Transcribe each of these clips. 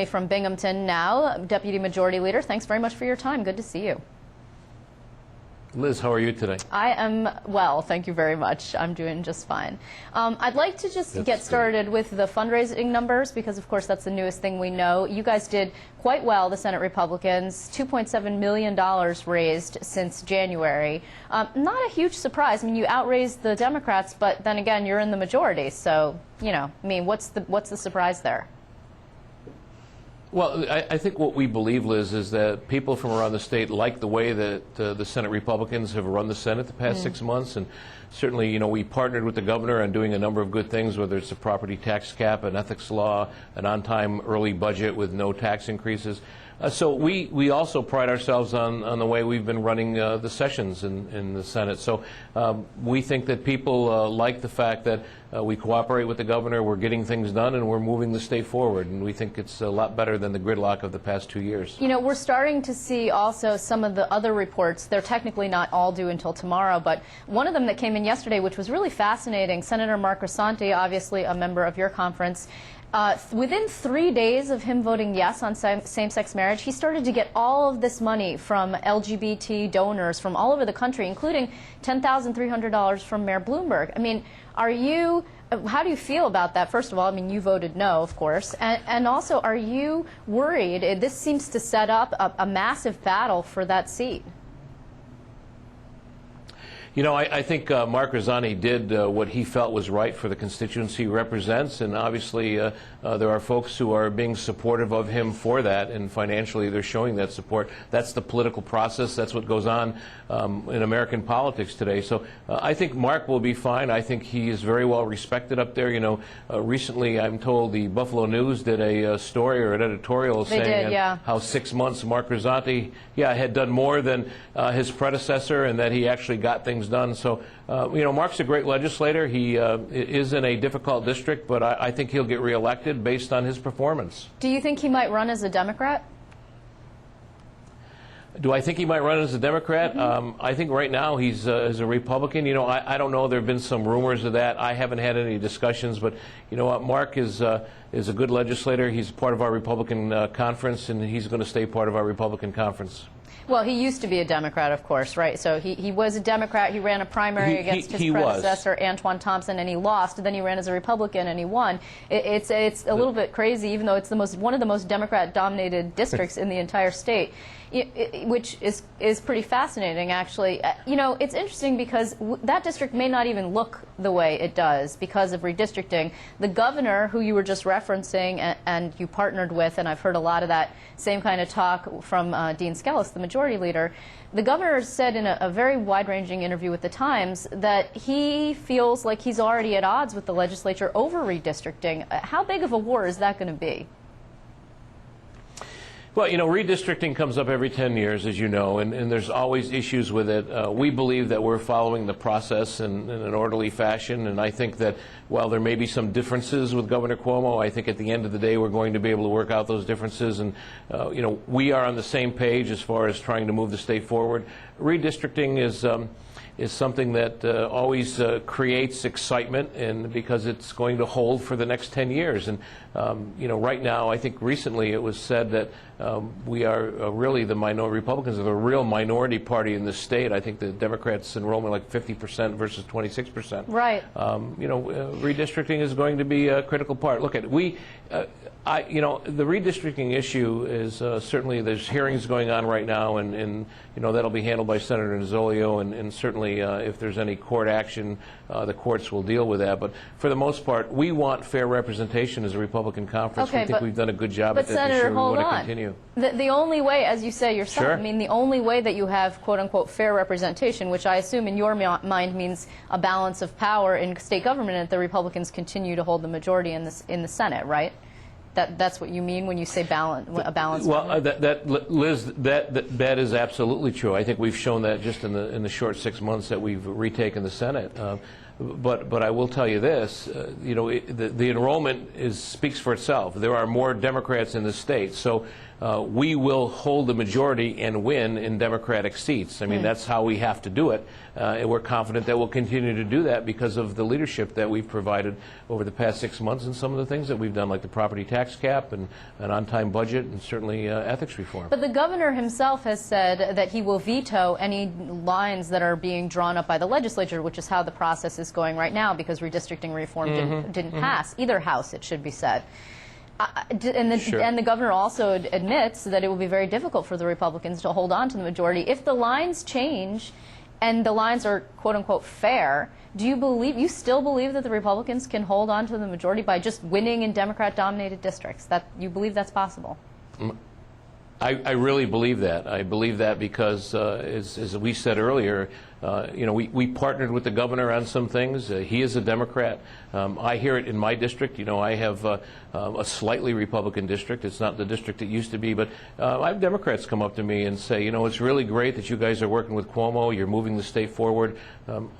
From Binghamton now, Deputy Majority Leader, thanks very much for your time. Good to see you. Liz, how are you today? I am well, thank you very much. I'm doing just fine. I'd like to just get started with the fundraising numbers because, of course, that's the newest thing we know. You guys did quite well, the Senate Republicans, $2.7 million raised since January. Not a huge surprise. I mean, you outraised the Democrats, but then again, you're in the majority. So, you know, I mean, what's the surprise there? Well, I think what we believe, Liz, is that people from around the state like the way that the Senate Republicans have run the Senate the past 6 months. And certainly, you know, we partnered with the governor on doing a number of good things, whether it's a property tax cap, an ethics law, an on-time early budget with no tax increases. So we also pride ourselves on the way we've been running the sessions in the Senate. So we think that people like the fact that we cooperate with the governor, we're getting things done, and we're moving the state forward. And we think it's a lot better than the gridlock of the past 2 years. You know, we're starting to see also some of the other reports. They're technically not all due until tomorrow, but one of them that came in yesterday, which was really fascinating, Senator Mark Grisanti, obviously a member of your conference, within 3 days of him voting yes on same-sex marriage, he started to get all of this money from LGBT donors from all over the country, including $10,300 from Mayor Bloomberg. I mean, how do you feel about that? First of all, I mean, you voted no, of course, and also, are you worried? This seems to set up a massive battle for that seat. You know, I think Mark Grisanti did what he felt was right for the constituency he represents, and obviously there are folks who are being supportive of him for that, and financially they're showing that support. That's the political process. That's what goes on in American politics today. So I think Mark will be fine. I think he is very well respected up there. You know, recently I'm told the Buffalo News did a story or an editorial saying how 6 months Mark Grisanti, had done more than his predecessor, and that he actually got things done. So, you know, Mark's a great legislator. He is in a difficult district, but I think he'll get reelected based on his performance. Do you think he might run as a Democrat? Do I think he might run as a Democrat? I think right now he's as a Republican. You know, I don't know. There have been some rumors of that. I haven't had any discussions, but you know what? Mark is a good legislator. He's part of our Republican conference, and he's going to stay part of our Republican conference. Well, he used to be a Democrat, of course, right? So he was a Democrat. He ran a primary against his predecessor, Antoine Thompson, and he lost. Then he ran as a Republican, and he won. It's a little bit crazy, even though it's one of the most Democrat-dominated districts in the entire state, which is pretty fascinating, actually. You know, it's interesting because that district may not even look the way it does because of redistricting. The governor, who you were just referencing and you partnered with, and I've heard a lot of that same kind of talk from Dean Skelos, the majority leader, the governor said in a very wide-ranging interview with the Times that he feels like he's already at odds with the legislature over redistricting. How big of a war is that going to be? Well, you know, redistricting comes up every 10 years, as you know, and there's always issues with it. We believe that we're following the process in an orderly fashion, and I think that while there may be some differences with Governor Cuomo, I think at the end of the day we're going to be able to work out those differences, and, you know, we are on the same page as far as trying to move the state forward. Redistricting is something that always creates excitement, and because it's going to hold for the next 10 years. And, you know, right now, I think recently it was said that we are really the minority, Republicans are the real minority party in the state. I think the Democrats' enrollment like 50% versus 26%. Right. You know, redistricting is going to be a critical part. Look at it. You know, the redistricting issue is certainly, there's hearings going on right now, and you know, that'll be handled by Senator Nozzolio, and certainly if there's any court action, the courts will deal with that. But for the most part, we want fair representation as a Republican conference. Okay, we think we've done a good job at that Senator, this year. We want to hold on. continue. The only way, as you say yourself, Sure. I mean, the only way that you have, quote-unquote, fair representation, which I assume in your mind means a balance of power in state government, and that the Republicans continue to hold the majority in the Senate, right? That's what you mean when you say a balance. Well, Liz, that is absolutely true. I think we've shown that just in the short 6 months that we've retaken the Senate. But I will tell you this, you know, the enrollment speaks for itself. There are more Democrats in the state, so we will hold the majority and win in Democratic seats. I mean, that's how we have to do it, and we're confident that we'll continue to do that because of the leadership that we've provided over the past 6 months and some of the things that we've done, like the property tax cap and an on-time budget and certainly ethics reform. But the governor himself has said that he will veto any lines that are being drawn up by the legislature, which is how the process is going right now because redistricting reform didn't pass either house, it should be said. And the governor also admits that it will be very difficult for the Republicans to hold on to the majority. If the lines change and the lines are quote-unquote fair, do you still believe that the Republicans can hold on to the majority by just winning in Democrat-dominated districts? That you believe that's possible? I really believe that. I believe that because, as we said earlier, you know, we partnered with the governor on some things. He is a Democrat. I hear it in my district. You know, I have a slightly Republican district. It's not the district it used to be, but I have Democrats come up to me and say, you know, it's really great that you guys are working with Cuomo. You're moving the state forward.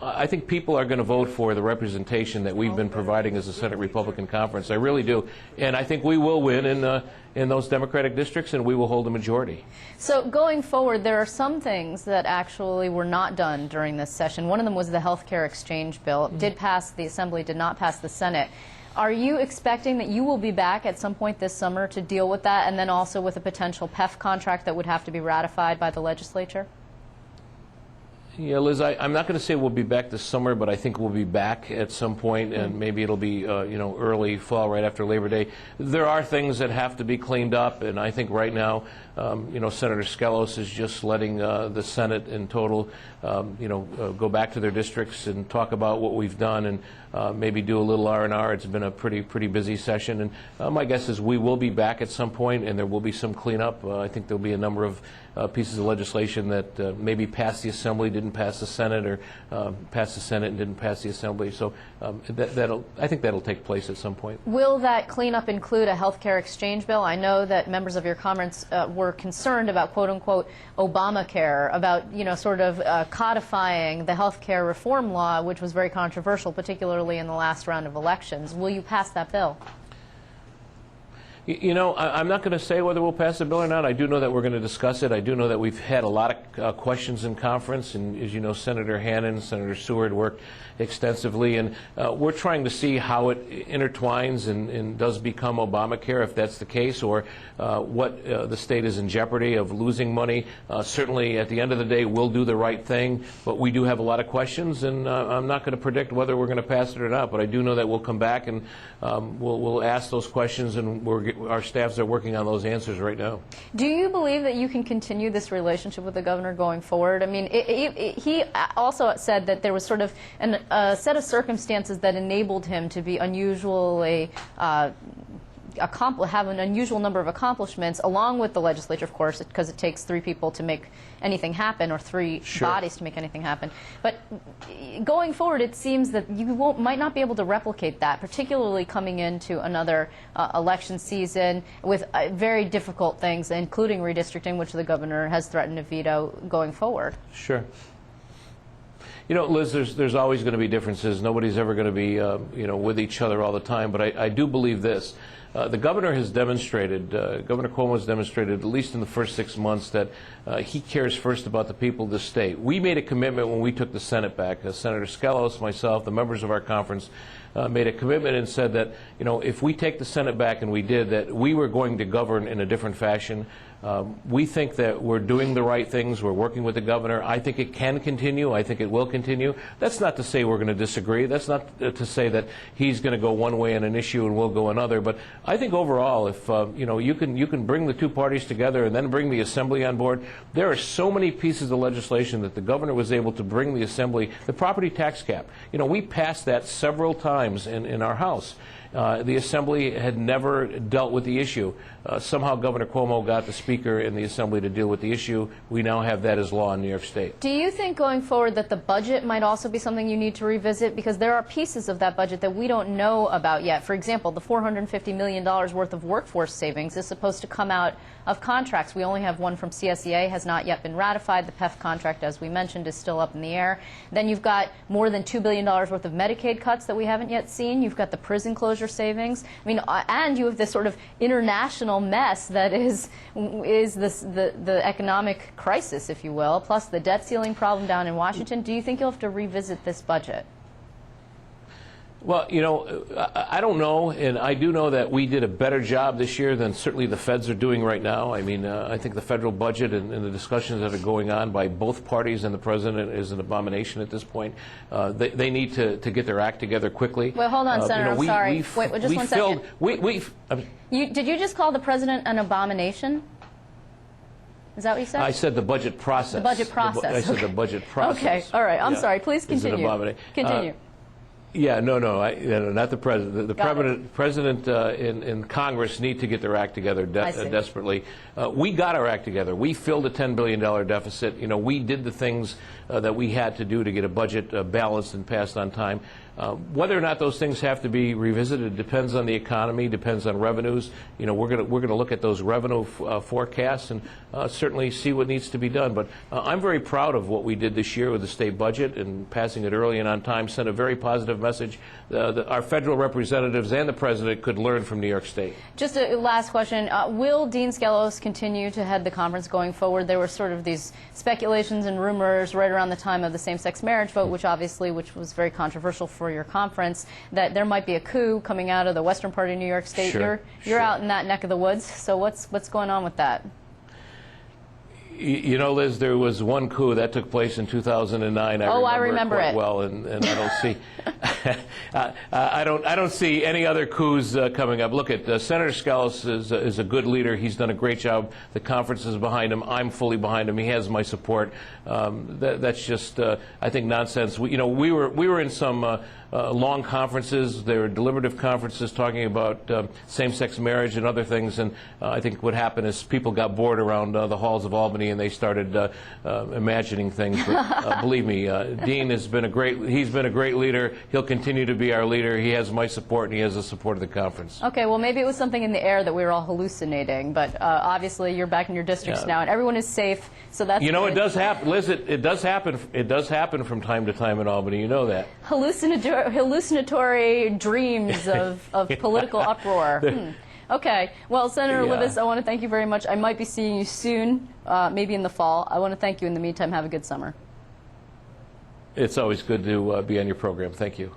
I think people are going to vote for the representation that we've been providing as a Senate Republican conference. I really do. And I think we will win in those Democratic districts, and we will hold a majority. So going forward, there are some things that actually were not done during this session. One of them was the health care exchange bill. It did pass the Assembly, did not pass the Senate. Are you expecting that you will be back at some point this summer to deal with that, and then also with a potential PEF contract that would have to be ratified by the legislature? Yeah, Liz, I'm not going to say we'll be back this summer, but I think we'll be back at some point, and maybe it'll be, you know, early fall, right after Labor Day. There are things that have to be cleaned up, and I think right now, you know, Senator Skelos is just letting the Senate in total, you know, go back to their districts and talk about what we've done and maybe do a little R&R. It's been a pretty busy session, and my guess is we will be back at some point, and there will be some cleanup. I think there'll be a number of pieces of legislation that maybe passed the Assembly, didn't pass the Senate, or passed the Senate and didn't pass the Assembly. So I think that'll take place at some point. Will that cleanup include a health care exchange bill? I know that members of your conference were concerned about quote-unquote Obamacare, about, you know, sort of codifying the health care reform law, which was very controversial, particularly in the last round of elections. Will you pass that bill? You know, I'm not going to say whether we'll pass the bill or not. I do know that we're going to discuss it. I do know that we've had a lot of questions in conference, and as you know, Senator Hannan, Senator Seward worked extensively, and we're trying to see how it intertwines and does become Obamacare, if that's the case, or what the state is in jeopardy of losing money. Certainly, at the end of the day, we'll do the right thing, but we do have a lot of questions, and I'm not going to predict whether we're going to pass it or not, but I do know that we'll come back and we'll ask those questions, and our staffs are working on those answers right now. Do you believe that you can continue this relationship with the governor going forward? I mean, he also said that there was sort of a set of circumstances that enabled him to be unusually have an unusual number of accomplishments, along with the legislature, of course, because it takes 3 people to make anything happen, or 3 bodies to make anything happen. But going forward, it seems that you might not be able to replicate that, particularly coming into another election season with very difficult things, including redistricting, which the governor has threatened to veto going forward. Sure. You know, Liz, there's always going to be differences. Nobody's ever going to be, you know, with each other all the time. But I do believe this. The governor has demonstrated, Governor Cuomo has demonstrated, at least in the first 6 months, that he cares first about the people of the state. We made a commitment when we took the Senate back. Senator Skelos, myself, the members of our conference, made a commitment and said that, you know, if we take the Senate back, and we did, that we were going to govern in a different fashion. We think that we're doing the right things. We're working with the governor. I think it can continue. I think it will continue. That's not to say we're going to disagree. That's not to say that he's going to go one way on an issue and we'll go another. But I think overall, if you know, you can bring the 2 parties together and then bring the Assembly on board. There are so many pieces of legislation that the governor was able to bring the Assembly. The property tax cap. You know, we passed that several times in our House. The Assembly had never dealt with the issue. Somehow Governor Cuomo got the Speaker in the Assembly to deal with the issue. We now have that as law in New York State. Do you think going forward that the budget might also be something you need to revisit? Because there are pieces of that budget that we don't know about yet. For example, the $450 million worth of workforce savings is supposed to come out of contracts. We only have one from CSEA, has not yet been ratified. The PEF contract, as we mentioned, is still up in the air. Then you've got more than $2 billion worth of Medicaid cuts that we haven't yet seen. You've got the prison closure savings. I mean, and you have this sort of international mess that is the economic crisis, if you will, plus the debt ceiling problem down in Washington. Do you think you'll have to revisit this budget? Well, you know, I don't know, and I do know that we did a better job this year than certainly the feds are doing right now. I mean, I think the federal budget and the discussions that are going on by both parties and the president is an abomination at this point. They need to get their act together quickly. Well, hold on, Senator. I'm sorry. Wait, just 1 second. Did you just call the president an abomination? Is that what you said? I said the budget process. The budget process. I said the budget process. Okay. All right. I'm sorry. Please continue. Continue. Yeah, no, not the president. The president in Congress need to get their act together desperately. We got our act together. We filled a $10 billion deficit. You know, we did the things that we had to do to get a budget balanced and passed on time. Whether or not those things have to be revisited depends on the economy, depends on revenues. You know, we're going to look at those revenue forecasts and certainly see what needs to be done. But I'm very proud of what we did this year with the state budget and passing it early and on time. Sent a very positive message that our federal representatives and the president could learn from New York State. Just a last question: will Dean Skelos continue to head the conference going forward? There were sort of these speculations and rumors right around the time of the same-sex marriage vote, which was very controversial for your conference, that there might be a coup coming out of the western part of New York State. Sure, you're out in that neck of the woods, so what's going on with that? You know, Liz, there was one coup that took place in 2009. I remember it quite well, and I don't see I don't see any other coups coming up. Look at Senator Skelos is a good leader. He's done a great job. The conference is behind him. I'm fully behind him. He has my support. That's just I think nonsense. We were in some long conferences. There were deliberative conferences talking about same-sex marriage and other things, and I think what happened is people got bored around the halls of Albany and they started imagining things. But believe me, Dean has been he's been a great leader. He'll continue to be our leader. He has my support and he has the support of the conference. Okay, well, maybe it was something in the air that we were all hallucinating, but obviously you're back in your districts now and everyone is safe, so that's good. It does happen. Liz, it does happen. It does happen from time to time in Albany. You know that. Hallucinatory dreams of political uproar. Okay. Well, Senator Libous, I want to thank you very much. I might be seeing you soon, maybe in the fall. I want to thank you in the meantime. Have a good summer. It's always good to be on your program. Thank you.